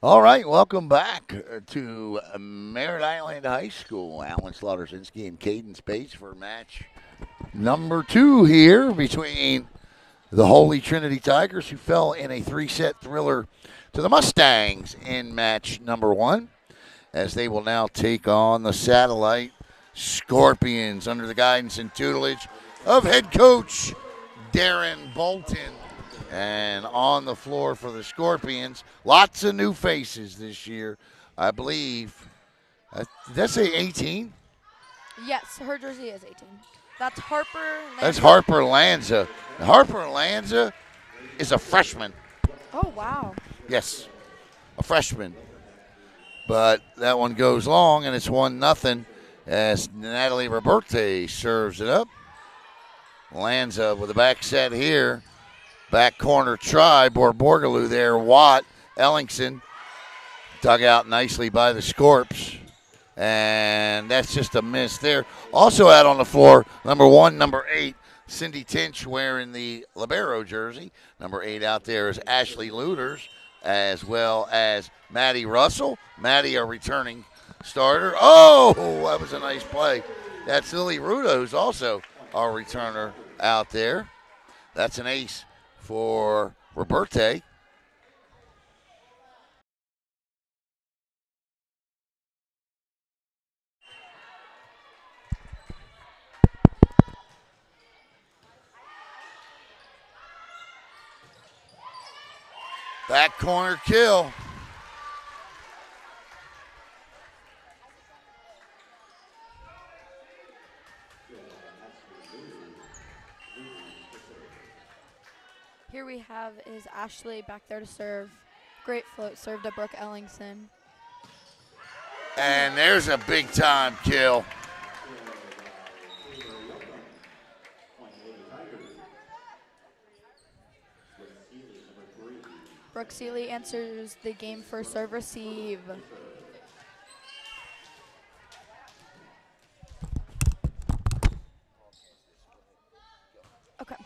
All right, welcome back to Merritt Island High School. Alan Slaughtersinski and Caden Space for match number 2 here between the Holy Trinity Tigers, who fell in a 3-set thriller to the Mustangs in match number 1, as they will now take on the Satellite Scorpions under the guidance and tutelage of head coach Darren Bolton. And on the floor for the Scorpions, lots of new faces this year. I believe, did that say 18? Yes, her jersey is 18. That's Harper Lanza. That's Harper Lanza. Harper Lanza is a freshman. Oh, wow. Yes, a freshman. But that one goes long, and it's 1-0 as Natalie Roberte serves it up. Lanza with a back set here. Back corner try. Borborgaloo there. Watt. Ellingson. Dug out nicely by the Scorps. And that's just a miss there. Also out on the floor, number 1, number 8, Cindy Tinch wearing the libero jersey. Number 8 out there is Ashley Luders, as well as Maddie Russell. Maddie, a returning starter. Oh, that was a nice play. That's Lily Ruda, who's also our returner out there. That's an ace for Roberte. Back corner kill. Here we have is Ashley back there to serve. Great float serve to Brooke Ellingson. And there's a big time kill. Brooke Seeley answers the game for serve receive. Okay.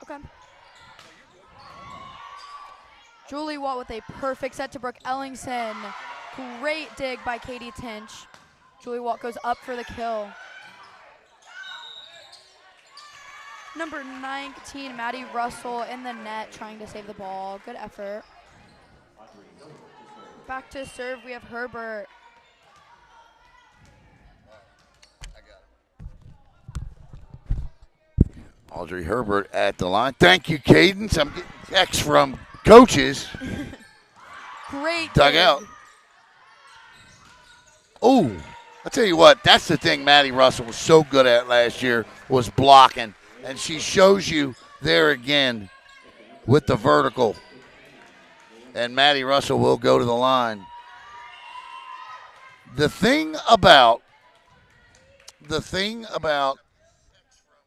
Okay. Julie Watt with a perfect set to Brooke Ellingson. Great dig by Katie Tinch. Julie Watt goes up for the kill. Number 19, Maddie Russell in the net trying to save the ball. Good effort. Back to serve, we have Herbert. Audrey Herbert at the line. Thank you, Cadence. I'm getting texts from coaches. Great Dug dig. out. Oh, I'll tell you what, that's the thing Maddie Russell was so good at last year, was blocking. And she shows you there again with the vertical. And Maddie Russell will go to the line. The thing about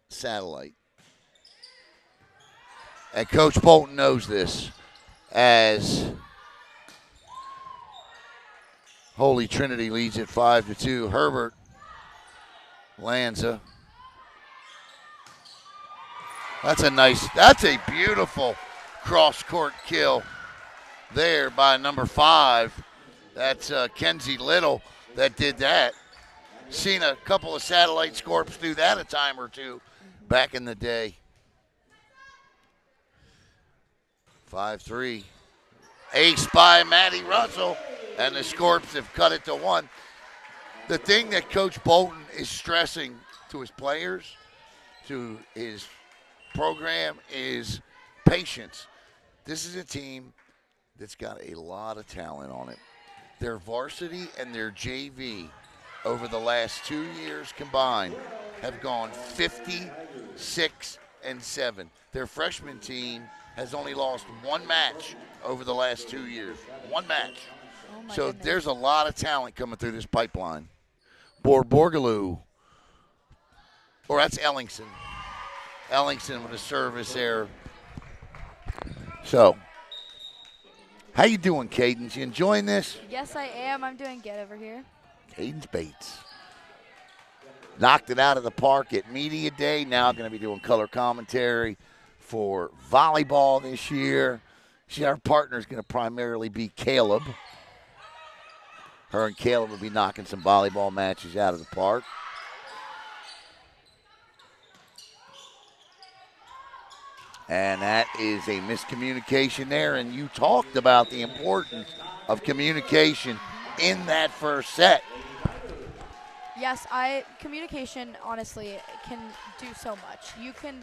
Satellite, and Coach Bolton knows this, as Holy Trinity leads at 5-2. Herbert, Lanza. That's a beautiful cross-court kill there by number 5. That's Kenzie Little that did that. Seen a couple of Satellite Scorps do that a time or two back in the day. 5-3. Ace by Maddie Russell, and the Scorps have cut it to 1. The thing that Coach Bolton is stressing to his players, to his program, is patience. This is a team that's got a lot of talent on it. Their varsity and their JV over the last 2 years combined have gone 56-7. Their freshman team has only lost 1 match over the last 2 years. 1 match. Oh So goodness. there's a lot of talent coming through this pipeline. Borgaloo, or that's Ellingson. Ellingson with a service there. So, how you doing, Cadence? You enjoying this? Yes, I am. I'm doing good over here. Cadence Bates knocked it out of the park at Media Day. Now going to be doing color commentary for volleyball this year. Our partner is going to primarily be Caleb. Her and Caleb will be knocking some volleyball matches out of the park. And that is a miscommunication there. And you talked about the importance of communication in that first set. Yes, communication honestly can do so much. You can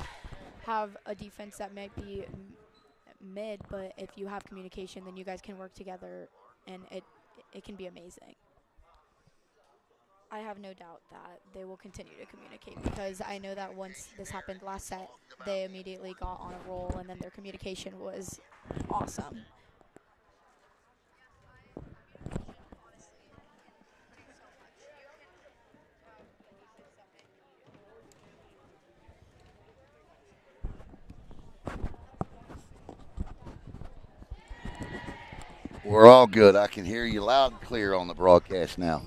have a defense that might be mid, but if you have communication, then you guys can work together, and it can be amazing. I have no doubt that they will continue to communicate, because I know that once this happened last set, they immediately got on a roll, and then their communication was awesome. We're all good. I can hear you loud and clear on the broadcast now.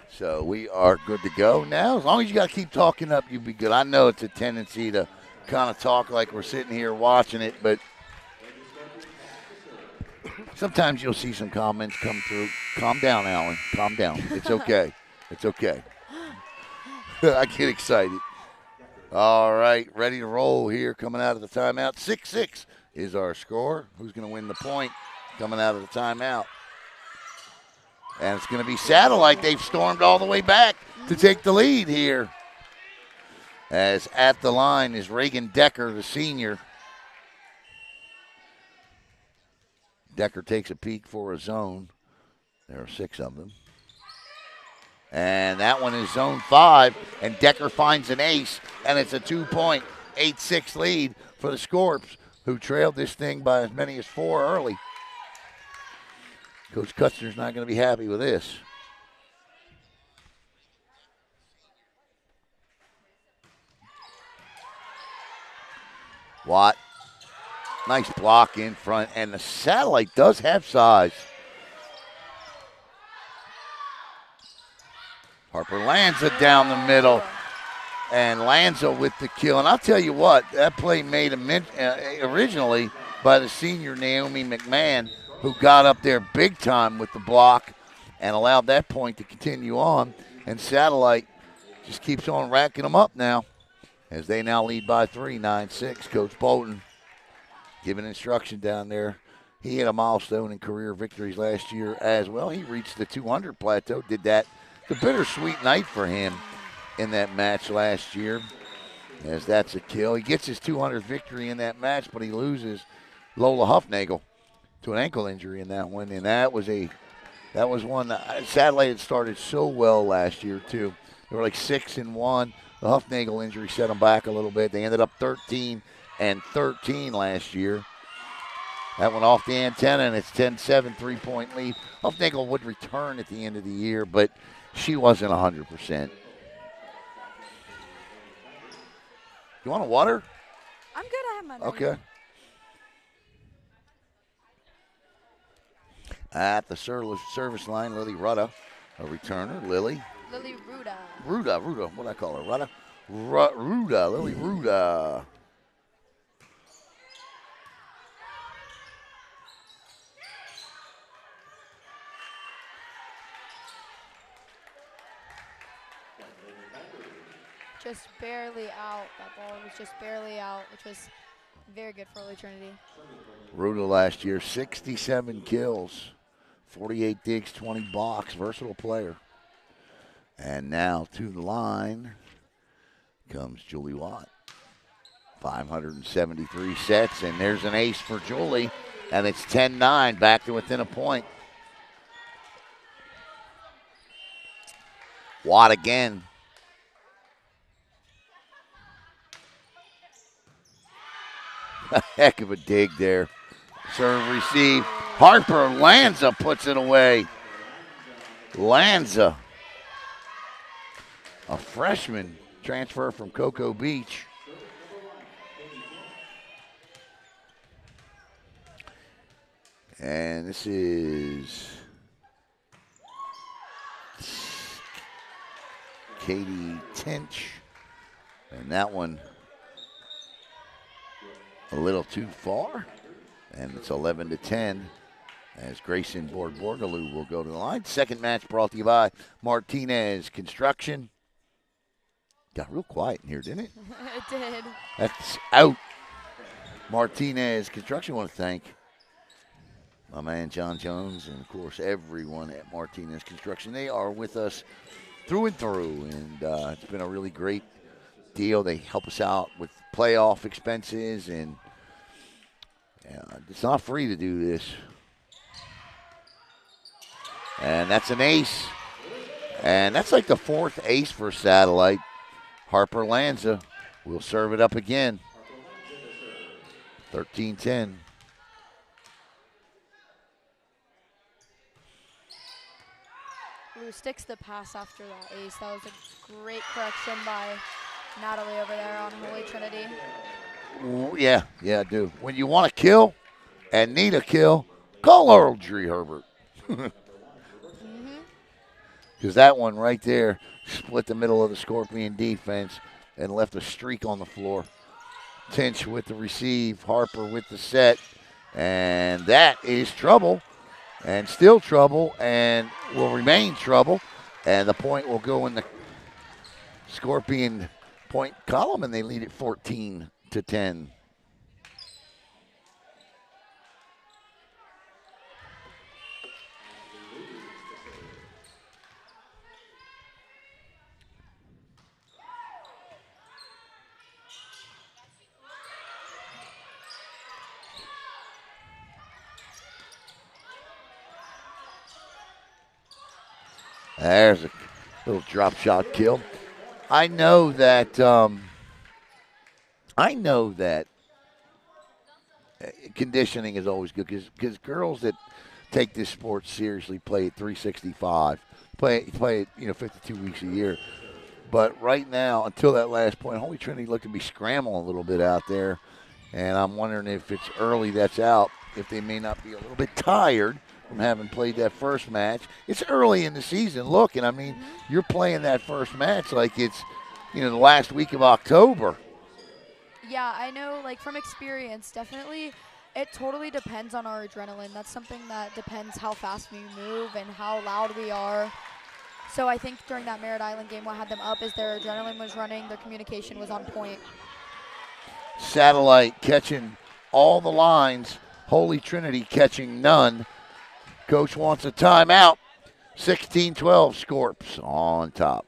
So we are good to go now. As long as you got to keep talking up, you'll be good. I know it's a tendency to kind of talk like we're sitting here watching it, but sometimes you'll see some comments come through. Calm down, Alan. Calm down. It's okay. It's okay. I get excited. All right, ready to roll here coming out of the timeout. 6-6 is our score. Who's going to win the point coming out of the timeout? And it's going to be Satellite. They've stormed all the way back to take the lead here. As at the line is Reagan Decker, the senior. Decker takes a peek for a zone. There are 6 of them. And that one is zone 5. And Decker finds an ace. And it's a 2-point, 8-6 lead for the Scorps, who trailed this thing by as many as 4 early. Coach Kutzner's not going to be happy with this. Watt. Nice block in front. And the Satellite does have size. Harper Lanza down the middle. And Lanza with the kill. And I'll tell you what, that play made originally by the senior Naomi McMahon, who got up there big time with the block and allowed that point to continue on. And Satellite just keeps on racking them up now as they now lead by 3, 9-6. Coach Bolton giving instruction down there. He had a milestone in career victories last year as well. He reached the 200 plateau, did that. It's a bittersweet night for him in that match last year, as that's a kill. He gets his 200th victory in that match, but he loses Lola Huffnagel to an ankle injury in that one, and that was one that Satellite had started so well last year too. They were like 6-1. The Huffnagel injury set them back a little bit. They ended up 13-13 last year. That went off the antenna, and it's 10-7 3-point lead. Huffnagel would return at the end of the year, but she wasn't 100%. You want a water? I'm good. I have my Okay. At the service line, Lily Rudda, a returner. Lily Ruda. Ruda. What do I call her? Rudda? Ruda. Lily Ruda. Just barely out. That ball was just barely out, which was very good for Early Trinity. Ruda last year, 67 kills, 48 digs, 20 blocks, versatile player. And now to the line comes Julie Watt. 573 sets, and there's an ace for Julie, and it's 10-9, back to within a point. Watt again. A heck of a dig there. Serve receive. Harper Lanza puts it away. Lanza, a freshman transfer from Cocoa Beach. And this is Katie Tinch. And that one a little too far. And it's 11-10 as Grayson Borgaloo will go to the line. Second match brought to you by Martinez Construction. Got real quiet in here, didn't it? It did. That's out. Martinez Construction, I want to thank my man John Jones and, of course, everyone at Martinez Construction. They are with us through and through, and it's been a really great deal. They help us out with playoff expenses, and it's not free to do this. And that's an ace. And that's like the fourth ace for Satellite. Harper Lanza will serve it up again. 13-10. Who sticks the pass after that ace. That was a great correction by Natalie over there on Holy Trinity. Yeah, I do. When you want to kill and need a kill, call Earl Dree Herbert. Because that one right there split the middle of the Scorpion defense and left a streak on the floor. Tinch with the receive, Harper with the set, and that is trouble, and still trouble, and will remain trouble, and the point will go in the Scorpion point column, and they lead it 14-10. There's a little drop shot kill. I know that conditioning is always good because girls that take this sport seriously play at 365, play it 52 weeks a year. But right now, until that last point, Holy Trinity looked to be scrambling a little bit out there, and I'm wondering if it's early that's out, if they may not be a little bit tired from having played that first match. It's early in the season. Look, and I mean, you're playing that first match like it's, the last week of October. Yeah, I know, like, from experience, definitely, it totally depends on our adrenaline. That's something that depends how fast we move and how loud we are. So I think during that Merritt Island game, what had them up is their adrenaline was running, their communication was on point. Satellite catching all the lines. Holy Trinity catching none. Coach wants a timeout. 16-12, Scorps on top.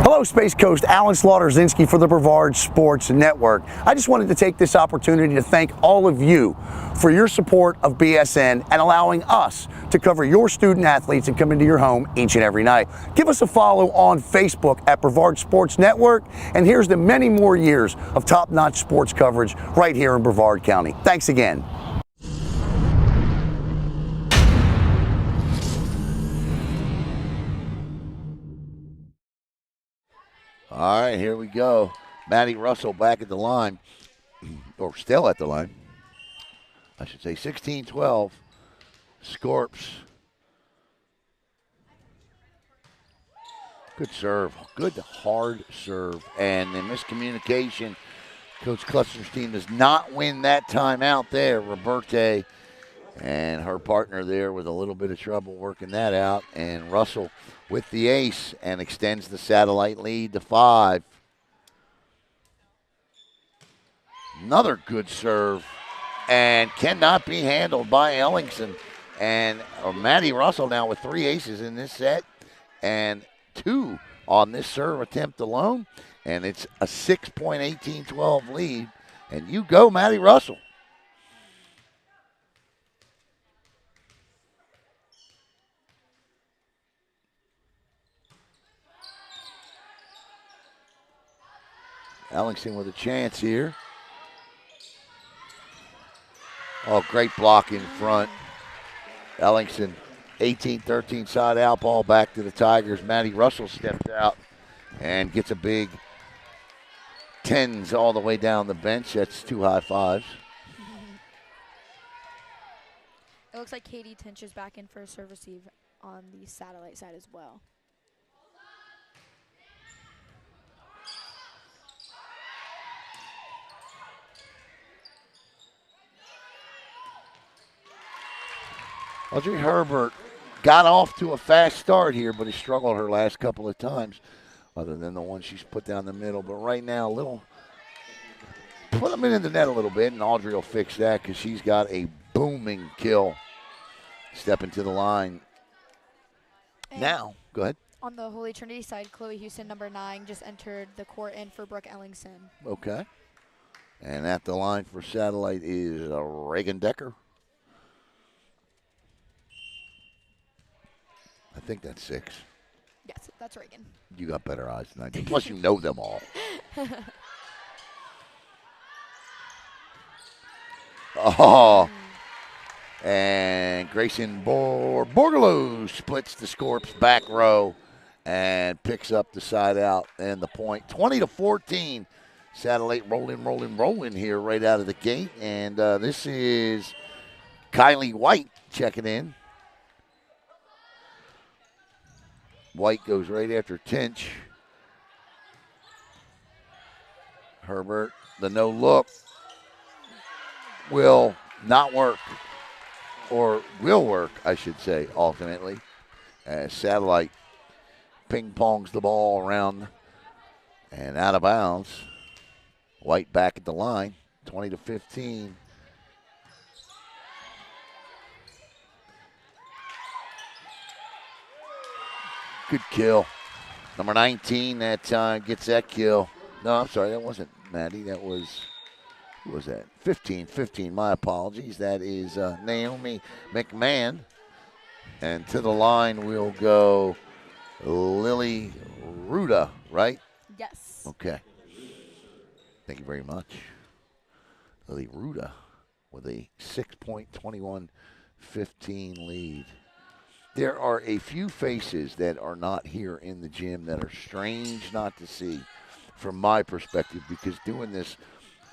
Hello, Space Coast. Alan Slaughter-Zinski for the Brevard Sports Network. I just wanted to take this opportunity to thank all of you for your support of BSN and allowing us to cover your student athletes and come into your home each and every night. Give us a follow on Facebook at Brevard Sports Network, and here's to many more years of top-notch sports coverage right here in Brevard County. Thanks again. All right, here we go. Maddie Russell back at the line, or still at the line. I should say 16-12. Scorps. Good serve. Good hard serve. And the miscommunication. Coach Cluster's team does not win that timeout there. Roberte and her partner there with a little bit of trouble working that out. And Russell with the ace and extends the Satellite lead to 5. Another good serve and cannot be handled by Ellingson. And Maddie Russell now with 3 aces in this set and 2 on this serve attempt alone. And it's a 6-point 18-12 lead. And you go, Maddie Russell. Ellingson with a chance here. Oh, great block in front. Ellingson 18-13 side out ball back to the Tigers. Maddie Russell steps out and gets a big 10s all the way down the bench. That's 2 high fives. It looks like Katie Tinch is back in for a serve receive on the satellite side as well. Audrey Herbert got off to a fast start here, but has struggled her last couple of times, other than the one she's put down the middle. But right now, put them in the net a little bit, and Audrey will fix that because she's got a booming kill. Stepping to the line. And now, go ahead. On the Holy Trinity side, Chloe Houston, number 9, just entered the court in for Brooke Ellingson. Okay. And at the line for satellite is Reagan Decker. I think that's 6. Yes, that's Reagan. You got better eyes than I do. Plus, you know them all. Oh. And Grayson Borgalo splits the Scorps back row and picks up the side out and the point. 20-14. Satellite rolling here right out of the gate. And this is Kylie White checking in. White goes right after Tinch. Herbert, the no look will not work. Or will work, I should say, alternately. As Satellite ping-pongs the ball around and out of bounds. White back at the line, 20-15. Good kill. Number 19 that gets that kill. No, I'm sorry, that wasn't Maddie. That was... Who was that? 15, my apologies. That is Naomi McMahon. And to the line will go Lily Ruda, right? Yes. Okay. Thank you very much. Lily Ruda with a 6.21-15 lead. There are a few faces that are not here in the gym that are strange not to see from my perspective, because doing this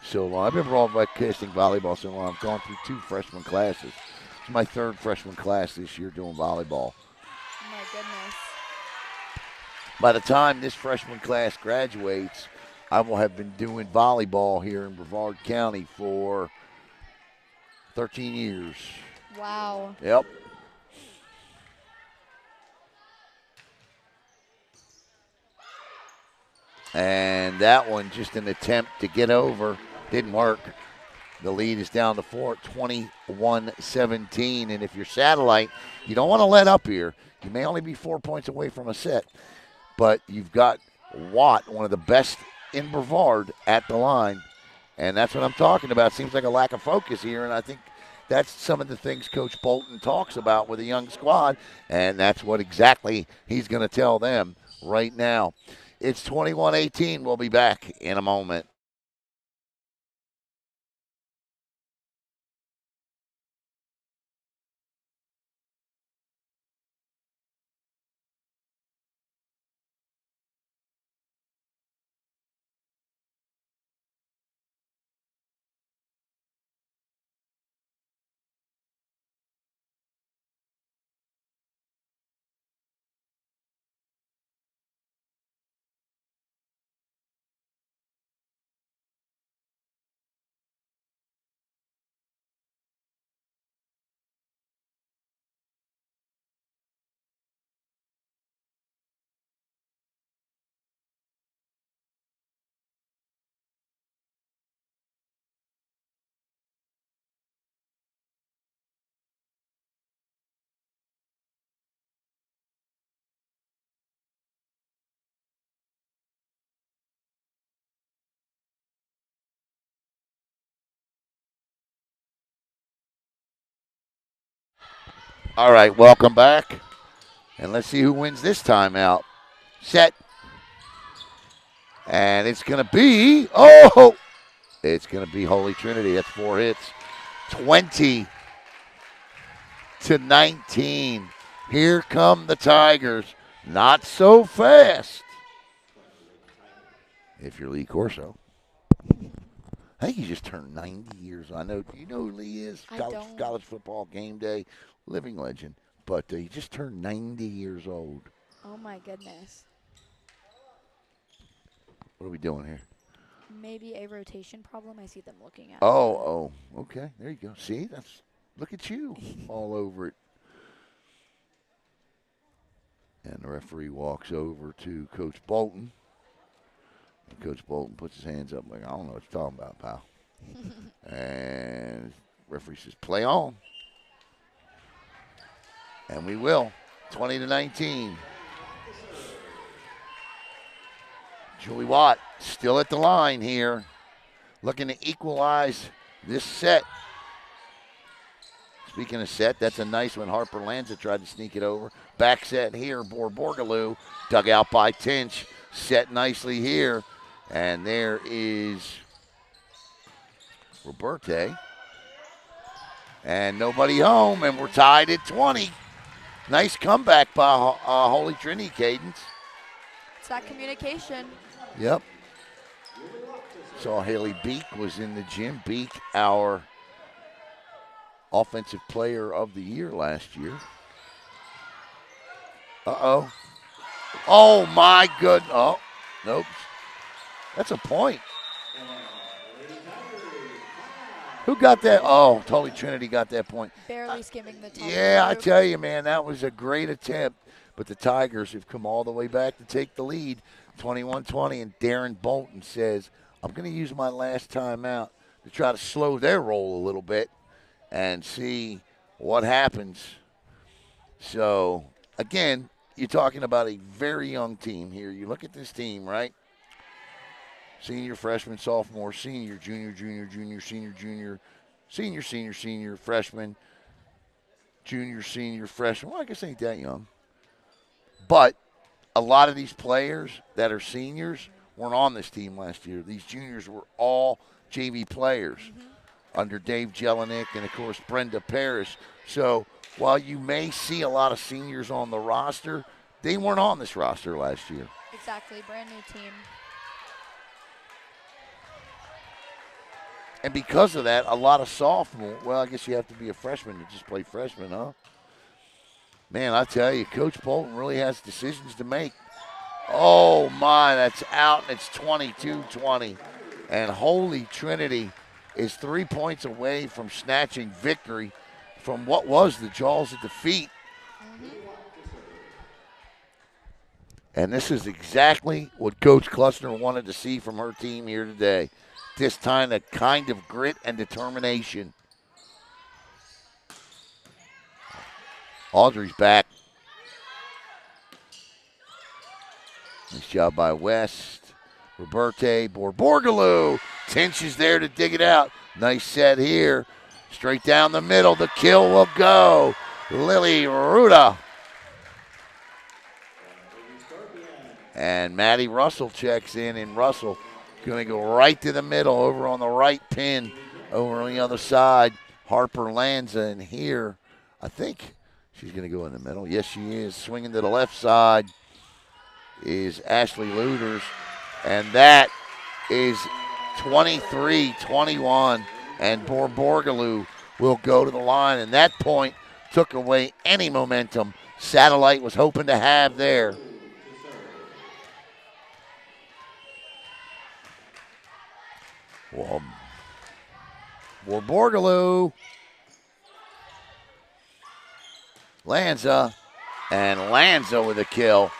so long. I've been broadcasting volleyball so long. I've gone through 2 freshman classes. It's my 3rd freshman class this year doing volleyball. My goodness. By the time this freshman class graduates, I will have been doing volleyball here in Brevard County for 13 years. Wow. Yep. And that one, just an attempt to get over. Didn't work. The lead is down to 4 at 21-17. And if you're Satellite, you don't want to let up here. You may only be 4 points away from a set. But you've got Watt, one of the best in Brevard, at the line. And that's what I'm talking about. Seems like a lack of focus here. And I think that's some of the things Coach Bolton talks about with a young squad. And that's what exactly he's going to tell them right now. It's 21-18. We'll be back in a moment. All right, welcome back. And let's see who wins this time out. Set. And it's going to be, it's going to be Holy Trinity. That's 4 hits. 20-19. Here come the Tigers. Not so fast. If you're Lee Corso. I think he just turned 90 years old. I know. Do you know who Lee is? College football game day, living legend. But he just turned 90 years old. Oh, my goodness. What are we doing here? Maybe a rotation problem. I see them looking at. Oh, okay. There you go. See, look at you, all over it. And the referee walks over to Coach Bolton. And Coach Bolton puts his hands up like, I don't know what you're talking about, pal. And referee says, play on. And we will. 20-19. Julie Watt still at the line here, looking to equalize this set. Speaking of set, that's a nice one. Harper Lanza tried to sneak it over. Back set here, Borborgaloo, dug out by Tinch. Set nicely here. And there is Roberte. And nobody home, and we're tied at 20. Nice comeback by Holy Trinity, Cadence. It's that communication. Yep. Saw Haley Beek was in the gym. Beek, our offensive player of the year last year. Uh-oh. Oh, my goodness. Oh, nope. That's a point. Who got that? Oh, Holy Trinity got that point. Barely skimming the top. Yeah, I tell you, man, that was a great attempt. But the Tigers have come all the way back to take the lead, 21-20. And Darren Bolton says, I'm going to use my last timeout to try to slow their roll a little bit and see what happens. So, again, you're talking about a very young team here. You look at this team, right? Senior, freshman, sophomore, senior, junior, senior, freshman, junior, senior, freshman. Well, I guess they ain't that young. But a lot of these players that are seniors weren't on this team last year. These juniors were all JV players under Dave Jelinek and, of course, Brenda Parrish. So while you may see a lot of seniors on the roster, they weren't on this roster last year. Exactly, brand new team. And because of that, a lot of sophomore, well, I guess you have to be a freshman to just play freshman, huh? Man, I tell you, Coach Bolton really has decisions to make. Oh, my, that's out, and it's 22-20. And Holy Trinity is 3 points away from snatching victory from what was the jaws of defeat. And this is exactly what Coach Klustner wanted to see from her team here today. This time, a kind of grit and determination. Audrey's back. Nice job by West. Roberte, Borborgaloo. Tinch is there to dig it out. Nice set here. Straight down the middle. The kill will go. Lily Ruda. And Maddie Russell checks in, and Russell going to go right to the middle over on the right pin over on the other side. Harper Lanza, and here, I think she's going to go in the middle. Yes, she is. Swinging to the left side is Ashley Luders, and that is 23-21, and Borborgaloo will go to the line, and that point took away any momentum Satellite was hoping to have there. Borborgaloo. Lanza. And Lanza with a kill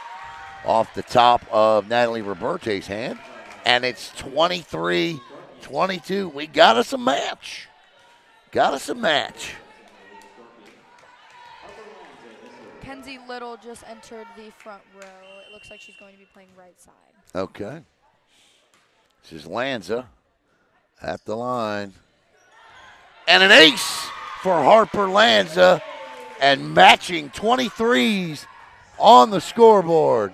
off the top of Natalie Roberte's hand. And it's 23-22. We got us a match. Kenzie Little just entered the front row. It looks like she's going to be playing right side. Okay. This is Lanza at the line. And an ace for Harper Lanza, and matching 23s on the scoreboard.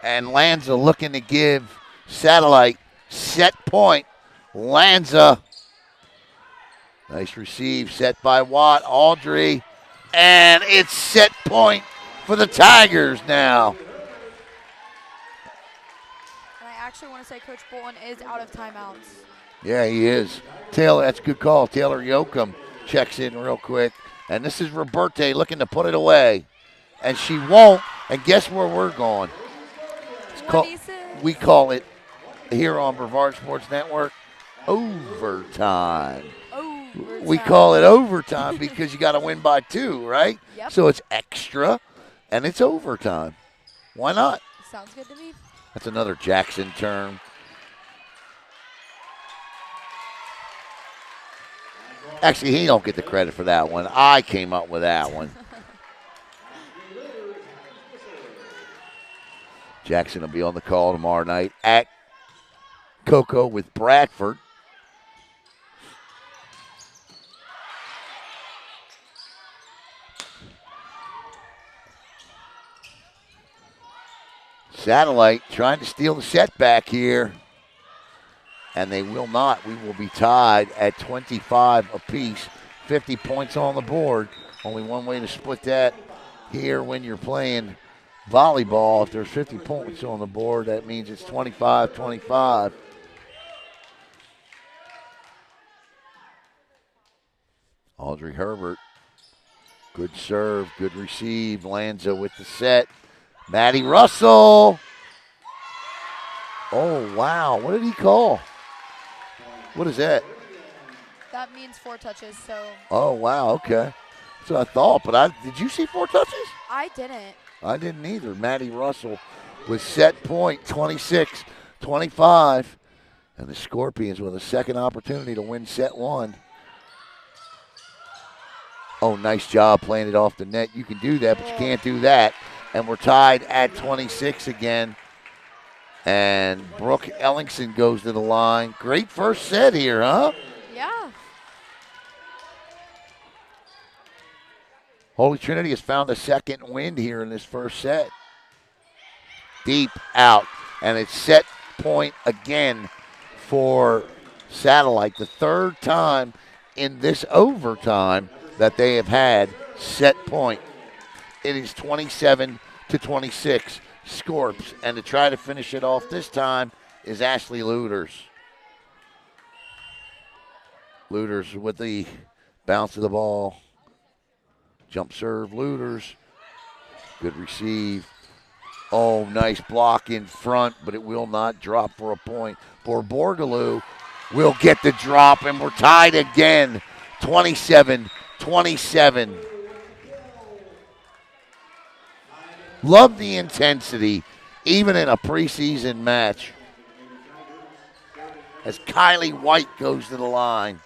And Lanza looking to give Satellite set point. Lanza Nice receive, set by Watt, Audrey, and it's set point for the Tigers now. And I actually want to say Coach Bolton is out of timeouts. Yeah, he is. Taylor, that's a good call. Taylor Yoakum checks in real quick. And this is Roberte looking to put it away. And she won't. And guess where we're going? We call it here on Brevard Sports Network overtime. We call it overtime because you got to win by 2, right? Yep. So it's extra and it's overtime. Why not? Sounds good to me. That's another Jackson term. Actually, he don't get the credit for that one. I came up with that one. Jackson will be on the call tomorrow night at Cocoa with Bradford. Satellite trying to steal the set back here. And they will not. We will be tied at 25 apiece. 50 points on the board. Only one way to split that here when you're playing volleyball. If there's 50 points on the board, that means it's 25-25. Audrey Herbert. Good serve, good receive. Lanza with the set. Maddie Russell. Oh, wow. What did he call? What is that? That means 4 touches, so. Oh, wow, okay. That's what I thought, but did you see 4 touches? I didn't. I didn't either. Maddie Russell with set point, 26-25. And the Scorpions with a second opportunity to win set 1. Oh, nice job playing it off the net. You can do that, but you can't do that. And we're tied at 26 again. And Brooke Ellingson goes to the line. Great first set here, huh? Yeah. Holy Trinity has found a second wind here in this first set. Deep out. And it's set point again for Satellite. The third time in this overtime that they have had set point. It is 27-26. Scorps, and to try to finish it off this time is Ashley Luders. Luders with the bounce of the ball. Jump serve, Luders. Good receive. Oh, nice block in front, but it will not drop for a point. For Borgaloo will get the drop, and we're tied again, 27-27. Love the intensity, even in a preseason match. As Kylie White goes to the line.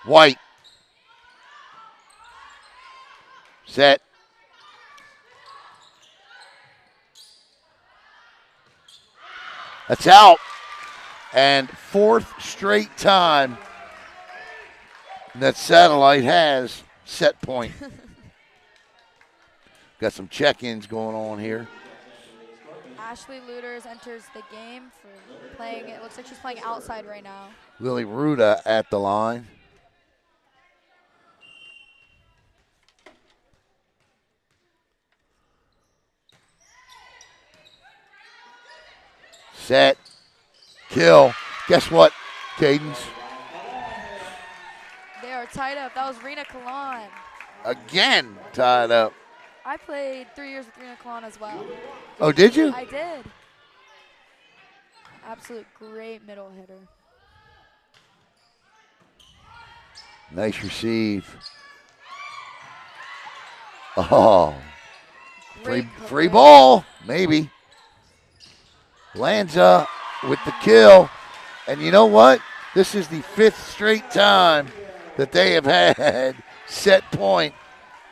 White. Set. That's out. And 4th straight time that Satellite has set point. Got some check-ins going on here. Ashley Luders enters the game for playing. It looks like she's playing outside right now. Lily Ruda at the line. Set. Kill. Guess what, Cadence? They are tied up. That was Rena Kalan. Again tied up. I played 3 years with Rena Kalan as well. Oh, did you? I did. Absolute great middle hitter. Nice receive. Oh. Free ball, maybe. Lanza with the kill. And you know what? This is the 5th straight time that they have had set point.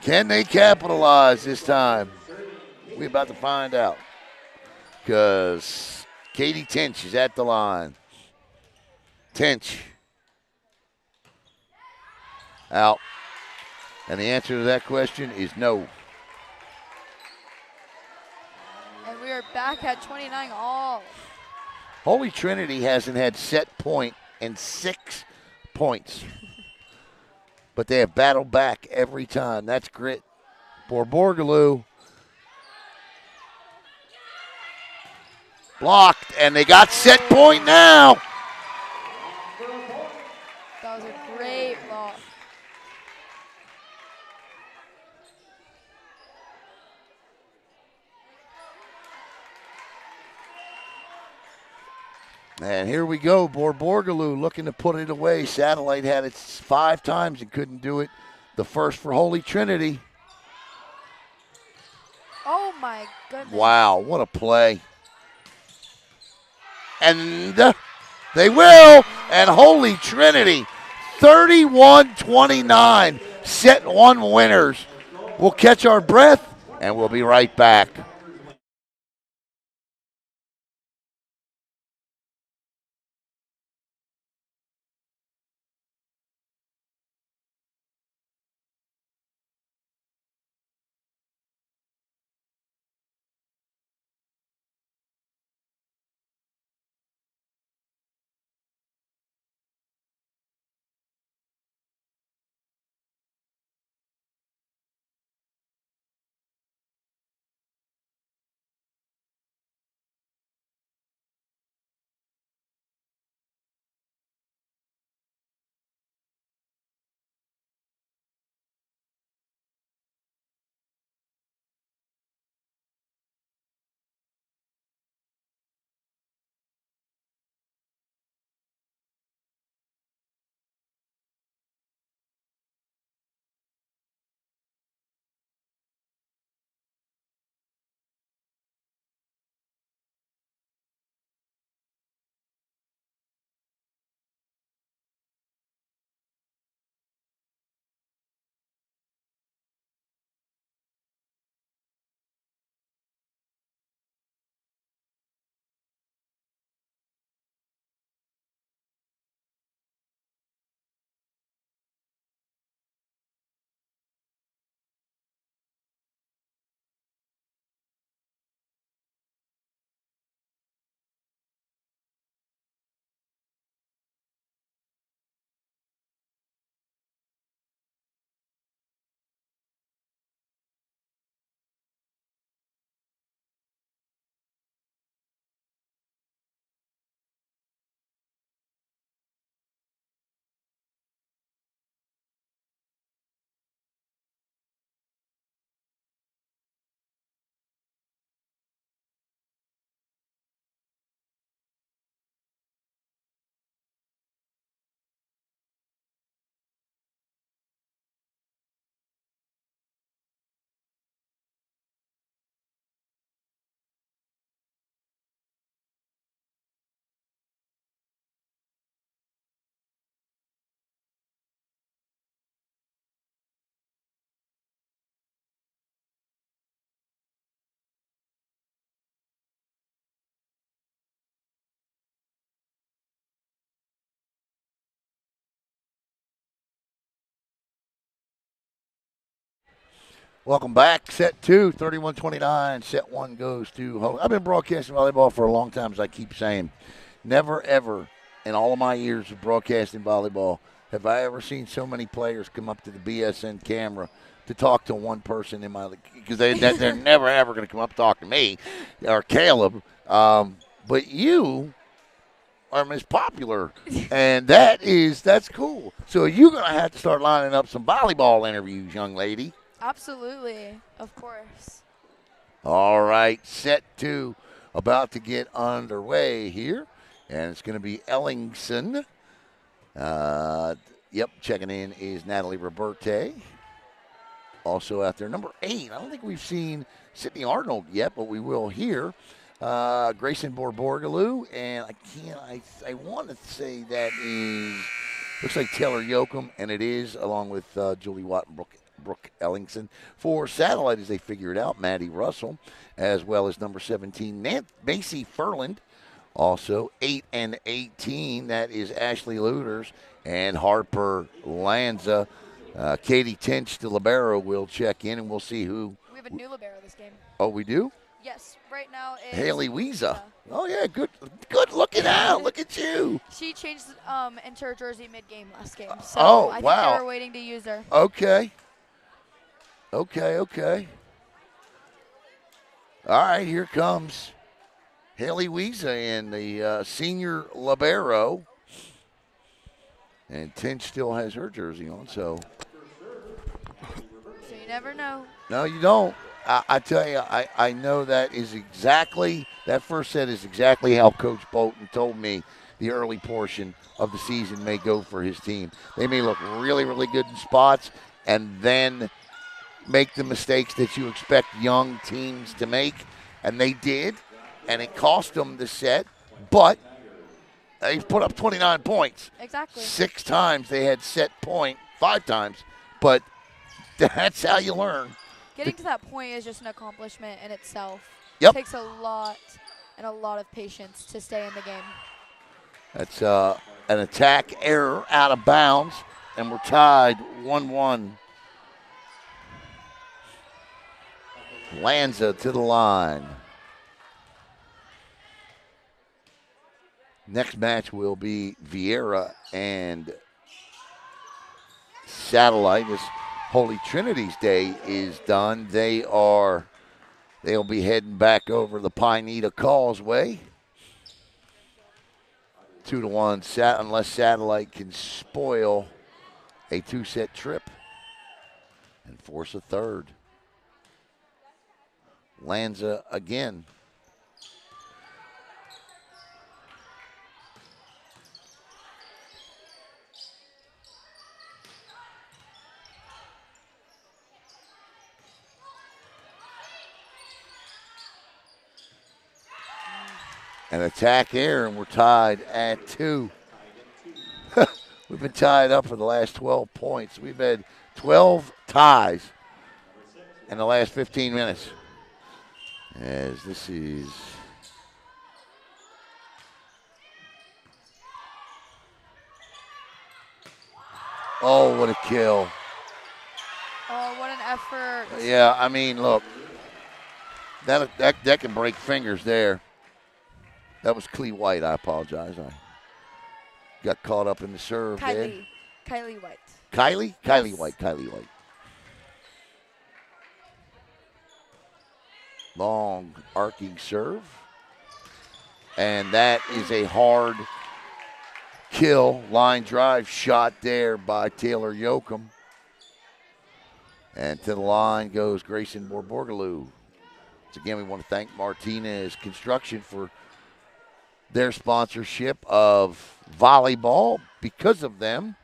Can they capitalize this time? We're about to find out. Because Katie Tinch is at the line. Tinch. Out. And the answer to that question is no. And we are back at 29 all. Holy Trinity hasn't had set point in 6 points. but they have battled back every time. That's grit. Borborgaloo blocked, and they got set point now. That was a great block. And here we go. Borborgaloo looking to put it away. Satellite had it 5 times and couldn't do it. The first for Holy Trinity. Oh, my goodness. Wow, what a play. And they will. And Holy Trinity, 31-29, set 1 winners. We'll catch our breath, and we'll be right back. Welcome back. Set 2, 31-29. Set 1 goes to Holy. I've been broadcasting volleyball for a long time, as I keep saying. Never, ever in all of my years of broadcasting volleyball have I ever seen so many players come up to the BSN camera to talk to one person in my league, because they're never, ever going to come up and talk to me or Caleb. But you are Miss Popular, and that's cool. So you're going to have to start lining up some volleyball interviews, young lady. Absolutely. Of course. All right, set 2 about to get underway here, and it's going to be Ellingson. Checking in is Natalie Roberte. Also out there, number 8. I don't think we've seen Sydney Arnold yet, but we will here. Grayson Borborgaloo, and I want to say that is, looks like Taylor Yoakum, and it is, along with Julie Watt and Brooke Ellingson. For Satellite, as they figure it out, Maddie Russell, as well as number 17, Macy Furland. Also, 8 and 18, that is Ashley Luders and Harper Lanza. Katie Tinch, the libero, will check in, and we'll see who. We have a new libero this game. Oh, we do? Yes, right now is Haley Wiesa. Oh, yeah, good looking out. Look at you. She changed into her jersey mid-game last game, so Oh, I think wow. they were waiting to use her. Okay. All right, here comes Haley Wiesa in the senior libero. And Tinch still has her jersey on, so. So you never know. No, you don't. I tell you, I know that first set is exactly how Coach Bolton told me the early portion of the season may go for his team. They may look really, really good in spots and then make the mistakes that you expect young teams to make, and they did, and it cost them the set, but they put up 29 points. Exactly. 6 times they had set point, 5 times, but that's how you learn. Getting to that point is just an accomplishment in itself. Yep. It takes a lot of patience to stay in the game. That's an attack error out of bounds, and we're tied 1-1. Lanza to the line. Next match will be Vieira and Satellite. As Holy Trinity's Day is done, they'll be heading back over the Pineda Causeway. 2-1, unless Satellite can spoil a 2-set trip and force a third. Lanza again. An attack air, and we're tied at 2. We've been tied up for the last 12 points. We've had 12 ties in the last 15 minutes. As this is oh, what a kill. Oh, what an effort. Yeah, I mean, look, that can break fingers there. That was Clee White. I apologize. I got caught up in the serve there. Kylie White. Kylie? Yes. Kylie White. Long arcing serve. And that is a hard kill. Line drive shot there by Taylor Yoakum. And to the line goes Grayson Borborgaloo. Once again, we want to thank Martinez Construction for their sponsorship of volleyball. Because of them,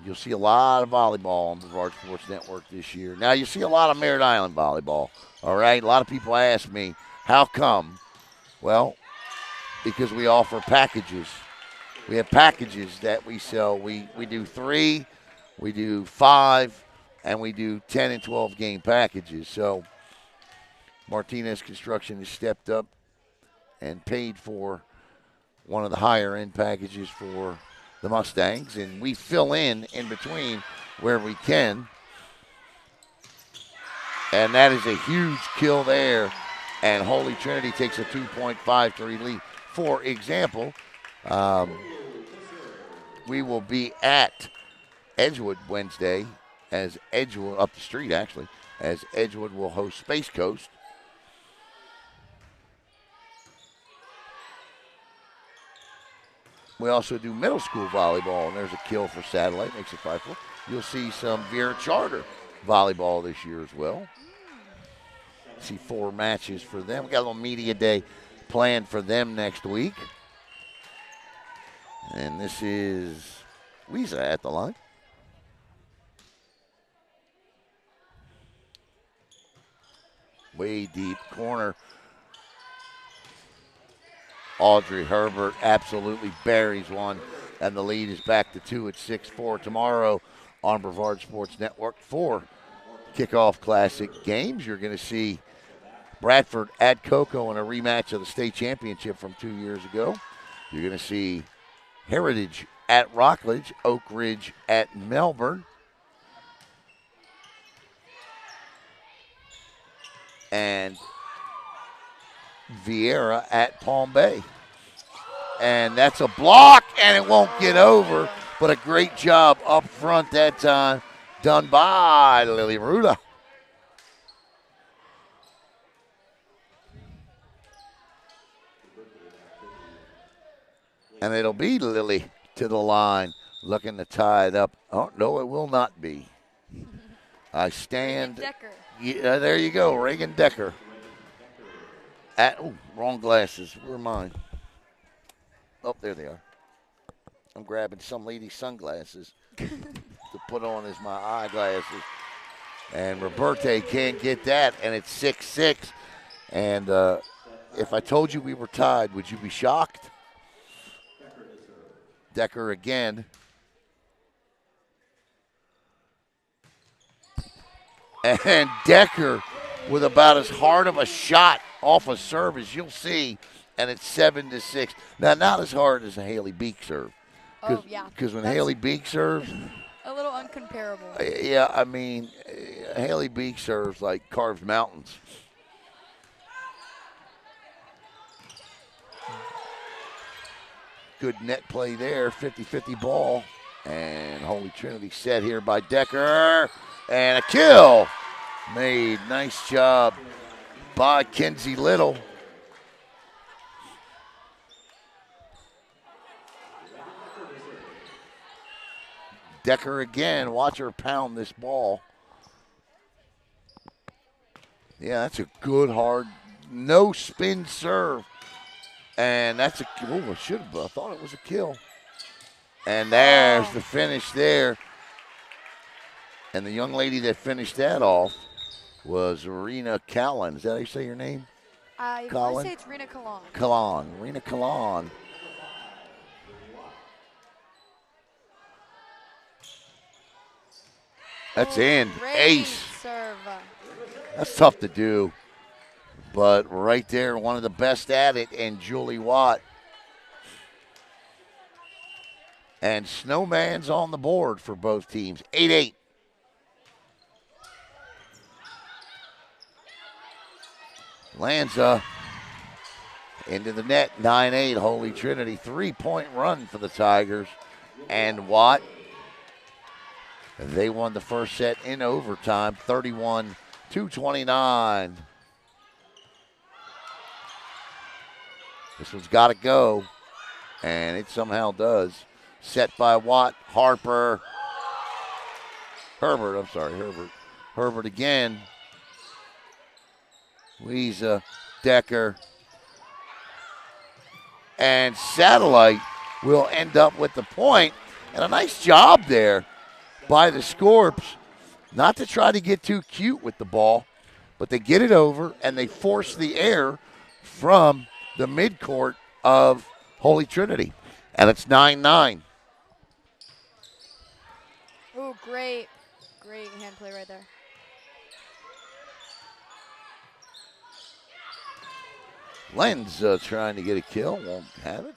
you'll see a lot of volleyball on the Brevard Sports Network this year. Now, you see a lot of Merritt Island volleyball, all right? A lot of people ask me, how come? Well, because we offer packages. We have packages that we sell. We do 3, we do 5, and we do 10 and 12 game packages. So Martinez Construction has stepped up and paid for one of the higher end packages for the Mustangs, and we fill in between where we can. And that is a huge kill there, and Holy Trinity takes a 2.53 lead. For example, we will be at Edgewood Wednesday, as Edgewood, up the street actually, as Edgewood will host Space Coast. We also do middle school volleyball, and there's a kill for Satellite, makes it 5-4. You'll see some Viera Charter volleyball this year as well. See 4 matches for them. We got a little media day planned for them next week. And this is Wiesa at the line. Way deep corner. Audrey Herbert absolutely buries one, and the lead is back to 2 at 6-4. Tomorrow on Brevard Sports Network, 4 kickoff classic games. You're going to see Bradford at Cocoa in a rematch of the state championship from 2 years ago. You're going to see Heritage at Rockledge, Oak Ridge at Melbourne. And Vieira at Palm Bay. And that's a block, and it won't get over. But a great job up front that time, done by Lily Ruda. And it'll be Lily to the line, looking to tie it up. Oh, no, it will not be. I stand. Decker. Yeah, there you go, Reagan Decker. Wrong glasses. Where are mine? Oh, there they are. I'm grabbing some lady's sunglasses to put on as my eyeglasses. And Roberte can't get that, and it's 6-6. And if I told you we were tied, would you be shocked? Decker again. And Decker with about as hard of a shot off a serve as you'll see, and it's 7-6. Now, not as hard as a Haley Beek serve. Oh, yeah. Because when Haley Beek serves, a little uncomparable. Yeah, I mean, Haley Beek serves like carves mountains. Good net play there, 50-50 ball. And Holy Trinity set here by Decker. And a kill made. Nice job by Kenzie Little. Decker again. Watch her pound this ball. Yeah, that's a good, hard, no spin serve. And that's I thought it was a kill. And there's the finish there. And the young lady that finished that off was Rena Callan. Is that how you say your name? I want to say it's Rena Callan. Rena Callan. That's in. Ace. Serve. That's tough to do. But right there, one of the best at it, and Julie Watt. And Snowman's on the board for both teams. 8-8. Lanza into the net. 9-8. Holy Trinity. 3-point run for the Tigers. And Watt. They won the first set in overtime. 31-29. This one's got to go. And it somehow does. Set by Watt. Herbert. Herbert again. Lisa, Decker. And Satellite will end up with the point. And a nice job there by the Scorps. Not to try to get too cute with the ball, but they get it over and they force the air from the midcourt of Holy Trinity. And it's 9-9. Oh, great hand play right there. Lenz trying to get a kill, won't have it.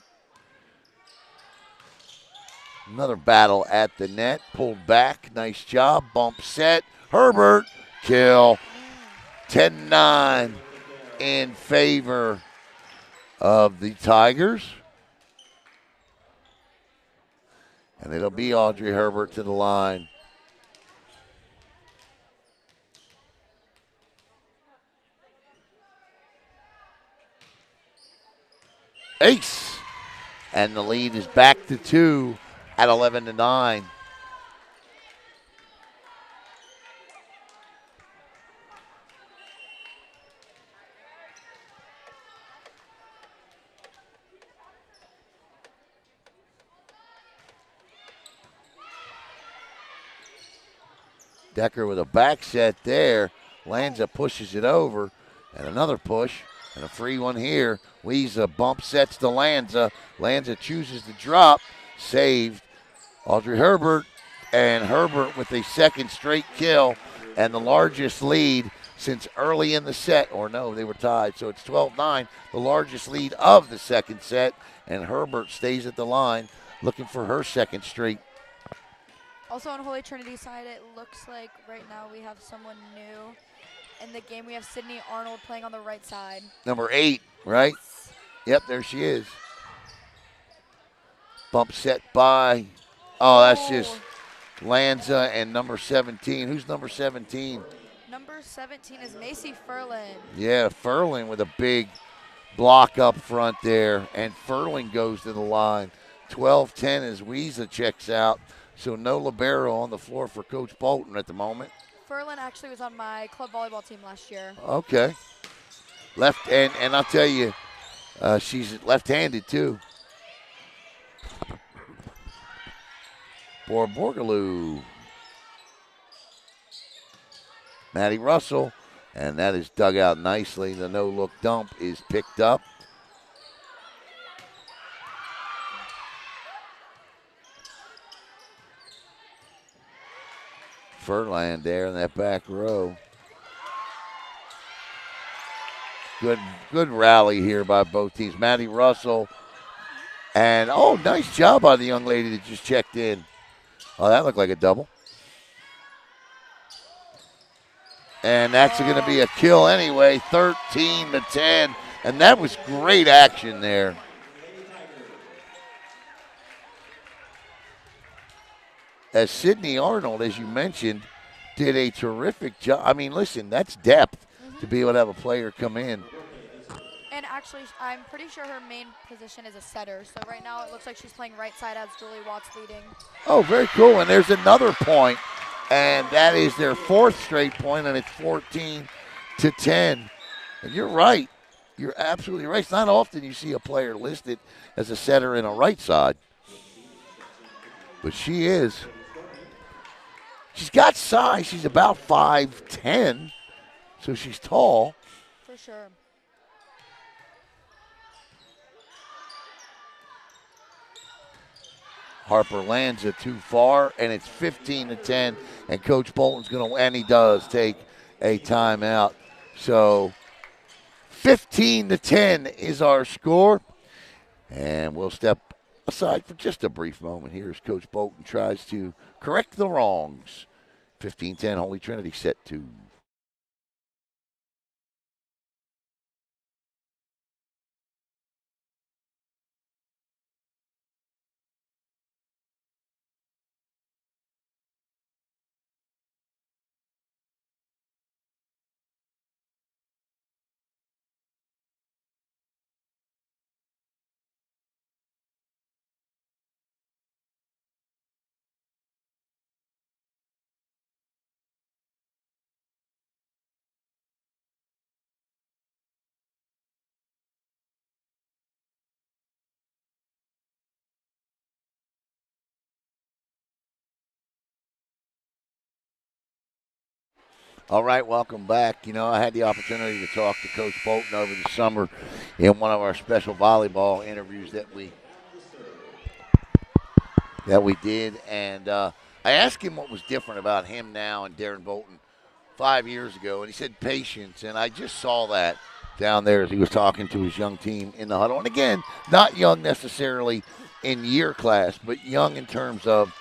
Another battle at the net, pulled back, nice job, bump set. Herbert, kill. 10-9 in favor of the Tigers. And it'll be Audrey Herbert to the line. Ace. And the lead is back to 2 at 11-9. Decker with a back set there. Lanza pushes it over. And another push. And a free one here. Lisa bump sets to Lanza. Lanza chooses to drop. Saved. Audrey Herbert. And Herbert with a second straight kill. And the largest lead since early in the set. Or no, they were tied. So it's 12-9. The largest lead of the second set. And Herbert stays at the line looking for her second straight. Also on Holy Trinity side, it looks like right now we have someone new. in the game, we have Sydney Arnold playing on the right side. Number 8, right? Yep, there she is. Bump set by, that's just Lanza and number 17. Who's number 17? Number 17 is Macy Furlan. Yeah, Furlan with a big block up front there, and Furlan goes to the line. 12-10 as Weeza checks out, so no libero on the floor for Coach Bolton at the moment. Furlan actually was on my club volleyball team last year. Okay. Left, and I'll tell you, she's left-handed too. For Borgaloo. Maddie Russell, and that is dug out nicely. The no-look dump is picked up. Furlan there in that back row. Good rally here by both teams. Maddie Russell, and nice job by the young lady that just checked in. Oh, that looked like a double. And that's going to be a kill anyway, 13-10. And that was great action there. As Sydney Arnold, as you mentioned, did a terrific job. I mean, listen, that's depth to be able to have a player come in. And actually, I'm pretty sure her main position is a setter. So right now it looks like she's playing right side as Julie Watts leading. Oh, very cool. And there's another point. And that is their 4th straight point, and it's 14-10. And you're right. You're absolutely right. It's not often you see a player listed as a setter in a right side. But she is. She's got size. She's about 5'10", so she's tall. For sure. Harper lands it too far, and it's 15-10, and Coach Bolton's going to, and he does take a timeout. So 15-10 is our score, and we'll step aside for just a brief moment here as Coach Bolton tries to correct the wrongs. 15-10, Holy Trinity set 2. All right, welcome back. You know, I had the opportunity to talk to Coach Bolton over the summer in one of our special volleyball interviews that we did, and I asked him what was different about him now and Darren Bolton 5 years ago, and he said patience, and I just saw that down there as he was talking to his young team in the huddle. And again, not young necessarily in year class, but young in terms of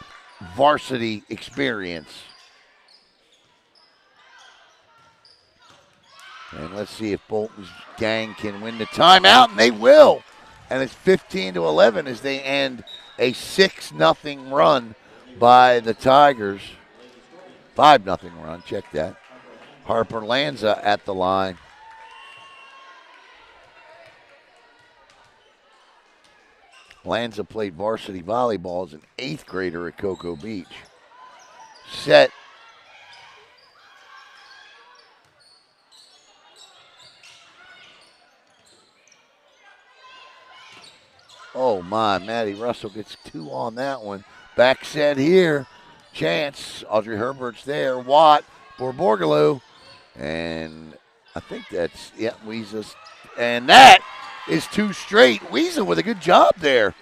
varsity experience. And let's see if Bolton's gang can win the timeout, and they will. And it's 15-11 as they end a 6-0 run by the Tigers. 5-0 run, check that. Harper Lanza at the line. Lanza played varsity volleyball as an 8th grader at Cocoa Beach. Set. Oh, my. Maddie Russell gets 2 on that one. Back set here. Chance. Audrey Herbert's there. Watt for Borgaloo. And I think that's, Weeza's. And that is 2 straight. Weeza with a good job there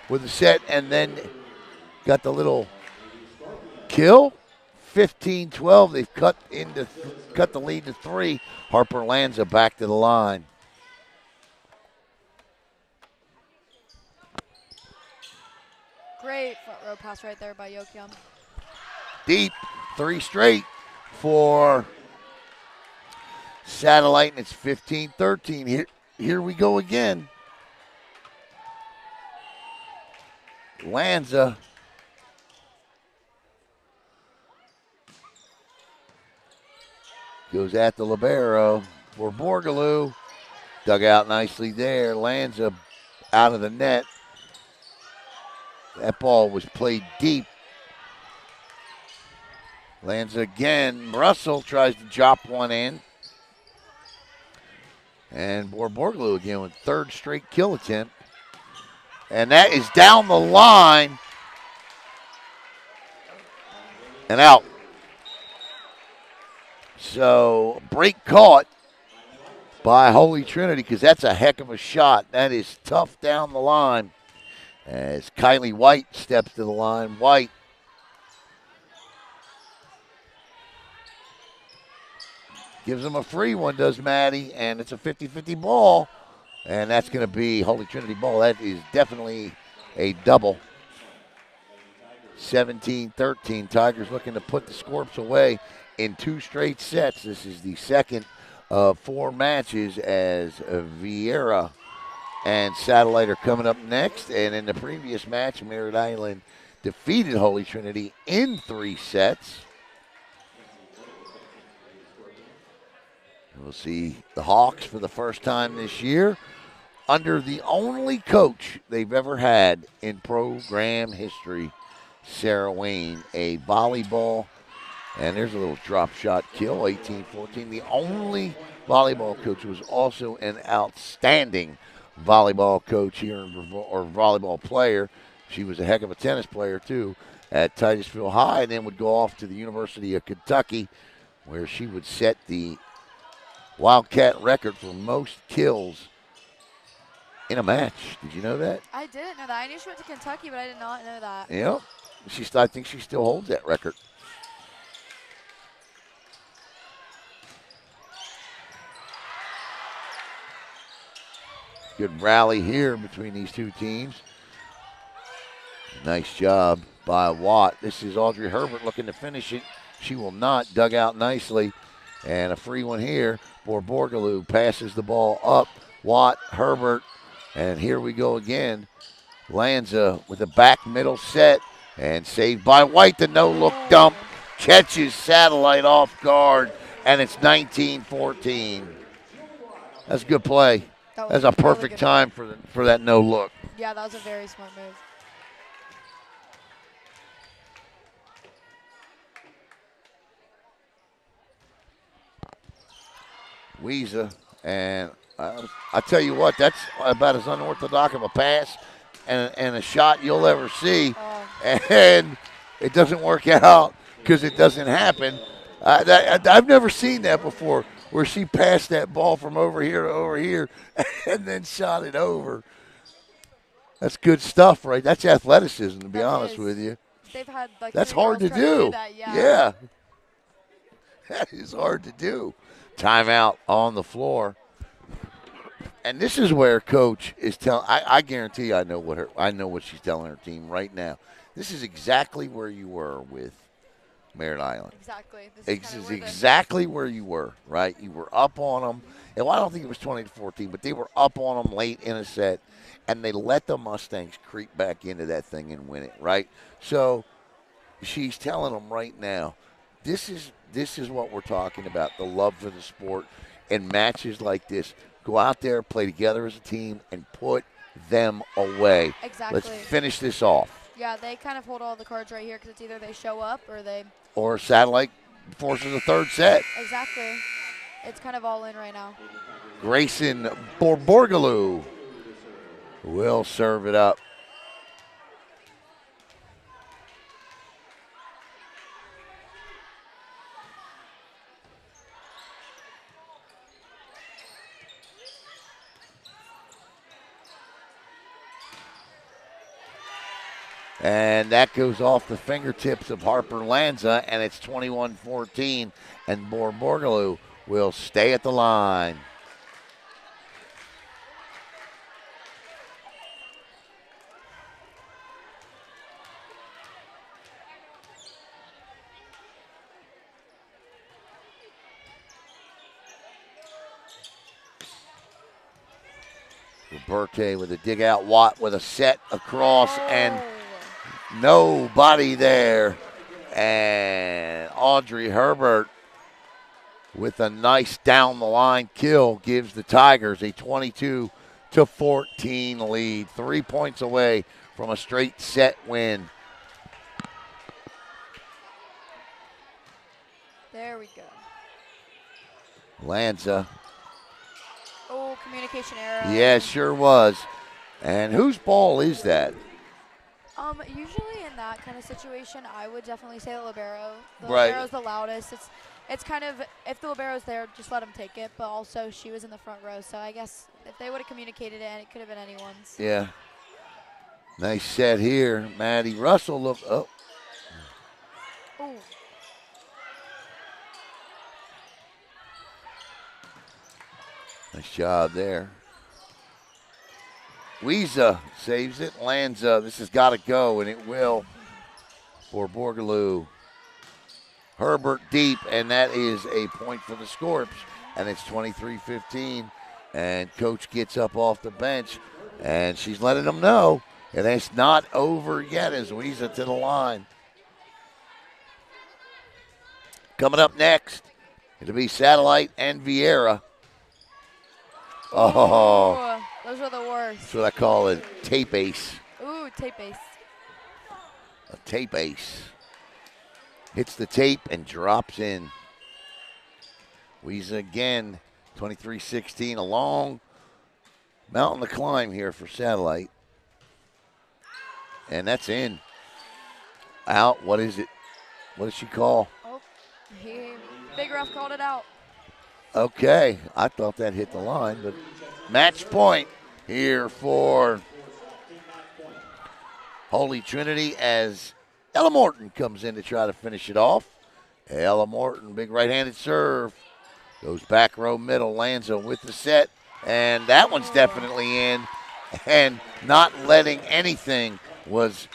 with the set. And then got the little kill. 15-12. They've cut the lead to 3. Harper Lanza back to the line. Great front row pass right there by Yokyum. Deep, 3 straight for Satellite, and it's 15-13. Here we go again. Lanza. Goes at the libero for Borgaloo. Dug out nicely there. Lanza out of the net. That ball was played deep. Lanza again. Russell tries to chop one in. And Borgaloo again with third straight kill attempt. And that is down the line and out. So break caught by Holy Trinity because that's a heck of a shot. That is tough down the line. As Kylie White steps to the line. White gives him a free one, does Maddie, and it's a 50-50 ball. And that's going to be Holy Trinity ball. That is definitely a double. 17-13. Tigers looking to put the Scorps away in 2 straight sets. This is the second of 4 matches as Vieira and Satellite are coming up next. And in the previous match, Merritt Island defeated Holy Trinity in 3 sets. We'll see the Hawks for the first time this year under the only coach they've ever had in program history, Sarah Wayne, a volleyball. And there's a little drop shot kill, 18-14. The only volleyball coach who was also an outstanding volleyball coach here, or volleyball player. She was a heck of a tennis player, too, at Titusville High, and then would go off to the University of Kentucky, where she would set the Wildcat record for most kills in a match. Did you know that? I didn't know that. I knew she went to Kentucky, but I did not know that. Yep. I think she still holds that record. Good rally here between these two teams. Nice job by Watt. This is Audrey Herbert looking to finish it. She will not. Dug out nicely. And a free one here for Borgaloo. Passes the ball up. Watt, Herbert. And here we go again. Lanza with a back middle set. And saved by White. The no-look dump. Catches Satellite off guard. And it's 19-14. That's a good play. That's a perfect time for that no-look. Yeah, that was a very smart move. Weeza, and I tell you what, that's about as unorthodox of a pass and a shot you'll ever see. And it doesn't work out because it doesn't happen. I've never seen that before, where she passed that ball from over here to over here and then shot it over. That's good stuff, right? That's athleticism, to be honest with you. They've had that's hard to do. Yeah. That is hard to do. Timeout on the floor. And this is where Coach is telling. I guarantee you, I know what she's telling her team right now. This is exactly where you were with Merritt Island. Exactly. This is exactly where you were, right? You were up on them. And I don't think it was 20-14, but they were up on them late in a set, and they let the Mustangs creep back into that thing and win it, right? So she's telling them right now, this is what we're talking about, the love for the sport. And matches like this, go out there, play together as a team, and put them away. Exactly. Let's finish this off. Yeah, they kind of hold all the cards right here because it's either they show up or they... Or Satellite forces a third set. Exactly. It's kind of all in right now. Grayson Borgaloo will serve it up. And that goes off the fingertips of Harper Lanza, and it's 21-14, and Borgaloo will stay at the line. Roberto with a dig out. Watt with a set across, and nobody there. And Audrey Herbert with a nice down the line kill gives the Tigers a 22-14 lead. 3 points away from a straight set win. There we go. Lanza. Oh, communication error. Yeah, sure was. And whose ball is that? Usually in that kind of situation, I would definitely say the libero. The Right. libero's the loudest. It's kind of, if the libero's there, just let him take it. But also, she was in the front row, so I guess if they would have communicated it could have been anyone's. Yeah. Nice set here. Maddie Russell look. Oh. Ooh. Nice job there. Weeza saves it. Lanza, this has got to go, and it will for Borgaloo. Herbert deep, and that is a point for the Scorps, and it's 23-15. And Coach gets up off the bench, and she's letting them know it is not over yet as Weeza to the line. Coming up next, it'll be Satellite and Vieira. Oh, Ooh, those are the worst. that's what I call a tape ace. Ooh, tape ace. A tape ace. Hits the tape and drops in. Weeza again, 23-16. A long mountain to climb here for Satellite. And that's in. Out. What is it? What did she call? Oh, Big Ref called it out. Okay. I thought that hit the line, but match point here for Holy Trinity as Ella Morton comes in to try to finish it off. Ella Morton, big right-handed serve. Goes back row middle. Lanza with the set. And that one's definitely in. And not letting anything in was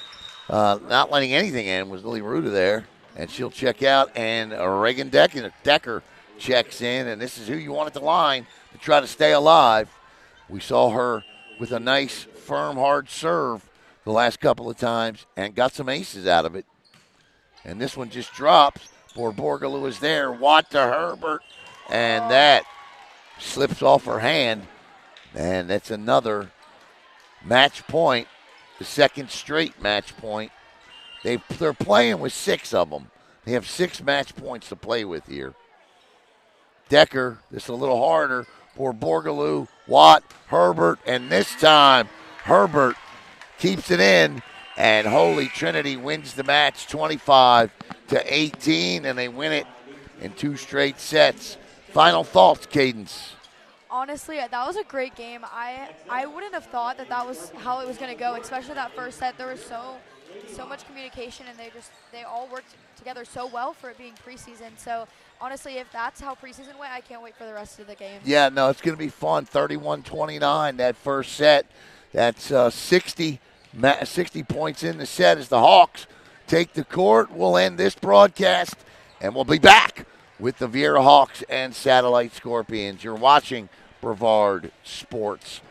Lily Ruda there. And she'll check out. And Reagan Decker checks in. And this is who you want at the line to try to stay alive. We saw her with a nice, firm, hard serve the last couple of times and got some aces out of it. And this one just drops. Borgaloo is there. Watt to Herbert. And that slips off her hand. And that's another match point. The second straight match point. They're playing with 6 of them. They have 6 match points to play with here. Decker, this a little harder for Borgaloo, Watt, Herbert, and this time Herbert keeps it in, and Holy Trinity wins the match 25-18, and they win it in 2 straight sets. Final thoughts, Cadence. Honestly, that was a great game. I wouldn't have thought that was how it was going to go, especially that first set. There was so much communication, and they all worked together so well for it being preseason. So honestly, if that's how preseason went, I can't wait for the rest of the game. Yeah, no, it's going to be fun. 31-29, that first set. That's 60 points in the set as the Hawks take the court. We'll end this broadcast, and we'll be back with the Vieira Hawks and Satellite Scorpions. You're watching Brevard Sports